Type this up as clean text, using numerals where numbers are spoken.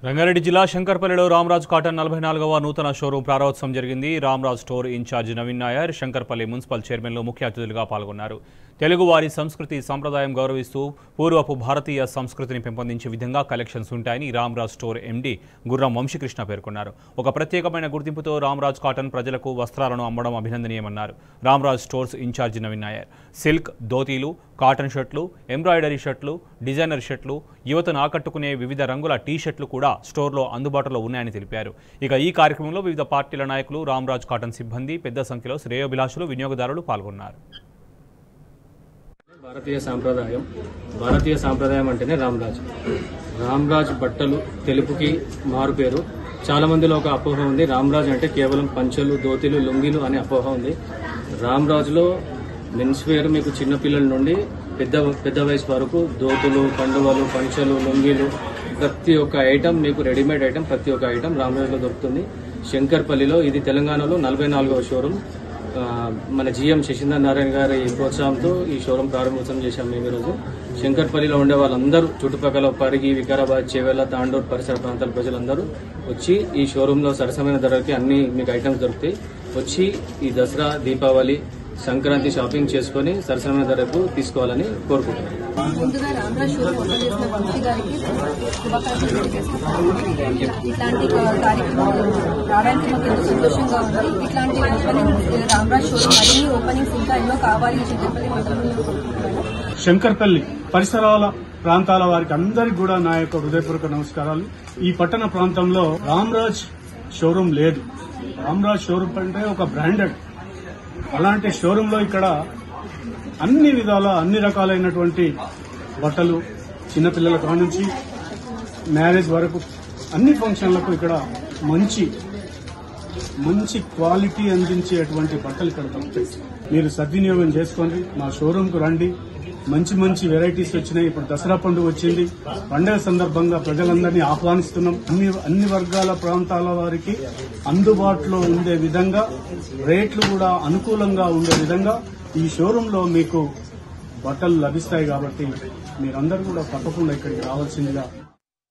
రంగారెడ్డి జిల్లా శంకర్పల్లిలో రామరాజ్ కాటన్ 44వ నూతన షోరూం ప్రారంభోత్సవం జరిగింది. Ramraj store incharge Naveen Nair, Shankarpalli municipal చైర్మన్లు ముఖ్య అతిథులుగా పాల్గొన్నారు. తెలుగువారి సంస్కృతి సంప్రదాయం గౌరవిస్తూ పూర్వపు భారతీయ సంస్కృతిని పెంపొందించే విధంగా కలెక్షన్స్ ఉంటాయని రామరాజ్ స్టోర్ ఎండీ గుర్రం వంశీకృష్ణ పేర్కొన్నారు. ఒక ప్రత్యేకమైన గుర్తింపుతో రామరాజ్ కాటన్ ప్రజలకు వస్త్రాలను అమ్మడం అభినందనీయమన్నారు. Ramraj stores incharge Naveen Nair silk ధోతీలు, కాటన్ షర్ట్లు, ఎంబ్రాయిడరీ షర్ట్లు, డిజైనర్ షర్ట్లు, యువతను ఆకట్టుకునే వివిధ రంగుల టీ షర్ట్లు కూడా స్టోర్లో అందుబాటులో ఉన్నాయని తెలిపారు. ఇక ఈ కార్యక్రమంలో వివిధ పార్టీల నాయకులు, రామరాజ్ కాటన్ సిబ్బంది, పెద్ద సంఖ్యలో శ్రేయోభిలాషులు, వినియోగదారులు పాల్గొన్నారు. భారతీయ సాంప్రదాయం అంటేనే రామరాజ్ బట్టలు తెలుపుకి మారుపేరు. చాలా మందిలో ఒక అపోహ ఉంది, రామరాజ్ అంటే కేవలం పంచెలు, ధోతీలు, లుంగీలు అనే అపోహ ఉంది. రామరాజ్లో మెన్స్ వేర్ మీకు చిన్నపిల్లల నుండి పెద్ద వయసు వరకు ధోతులు, కండువలు, పంచెలు, లుంగీలు ప్రతి ఒక్క ఐటమ్ మీకు రెడీమేడ్ ఐటమ్ ప్రతి ఒక్క ఐటమ్ రామరాజ్లో దొరుకుతుంది. శంకర్పల్లిలో ఇది తెలంగాణలో 44వ షోరూమ్. మన జీఎం శశీందర్ నారాయణ గారి ప్రోత్సాహంతో ఈ షోరూమ్ ప్రారంభోత్సవం చేశాం మేము ఈరోజు. శంకర్పల్లిలో ఉండే వాళ్ళందరూ, చుట్టుపక్కల పరిగి, వికారాబాద్, చేవెళ్ల, తాండూరు పరిసర ప్రాంతాల ప్రజలందరూ వచ్చి ఈ షోరూంలో సరసమైన ధరలకి అన్ని మీకు ఐటమ్స్ దొరుకుతాయి. వచ్చి ఈ దసరా, దీపావళి, సంక్రాంతి షాపింగ్ చేసుకుని సరసమైన ధరకు తీసుకోవాలని కోరుకుంటున్నాను. ముందుగా రామరాజ్ షోరూమ్ ఓపెన్ చేసిన వంశీ గారికి శుభాకాంక్షలు తెలియజేస్తున్నాను. ఇట్లాంటి కార్యక్రమాలు రావడానికి మాకు ఎంతో సంతోషంగా ఉంది. ఇట్లాంటి ఓపెనింగ్ రామరాజ్ షోరూమ్ మరిన్ని ఓపెనింగ్స్ ఇంకా ఎన్నో కావాలి శంకర్పల్లి మండలంలో. శంకర్పల్లి పరిసరాల ప్రాంతాల వారికి అందరికీ కూడా నా యొక్క హృదయపూర్వక నమస్కారాలు. ఈ పట్టణ ప్రాంతంలో రామరాజ్ షోరూమ్ లేదు. రామరాజ్ షోరూమ్ అంటే ఒక బ్రాండెడ్, అలాంటి షోరూంలో ఇక్కడ అన్ని విధాల అన్ని రకాలైనటువంటి బట్టలు, చిన్నపిల్లల కాడ నుంచి మ్యారేజ్ వరకు అన్ని ఫంక్షన్లకు ఇక్కడ మంచి క్వాలిటీ అందించేటువంటి బట్టలు ఇక్కడ దొరుకుతాయి. మీరు సద్వినియోగం చేసుకోండి, మా షోరూంకు రండి. మంచి వెరైటీస్ వచ్చినాయి. ఇప్పుడు దసరా పండుగ వచ్చింది. పండుగ సందర్భంగా ప్రజలందరినీ ఆహ్వానిస్తున్నాం. అన్ని వర్గాల ప్రాంతాల వారికి అందుబాటులో ఉండే విధంగా, రేట్లు కూడా అనుకూలంగా ఉండే విధంగా ఈ షోరూంలో మీకు బట్టలు లభిస్తాయి. కాబట్టి మీరందరూ కూడా తప్పకుండా ఇక్కడికి రావాల్సిందిగా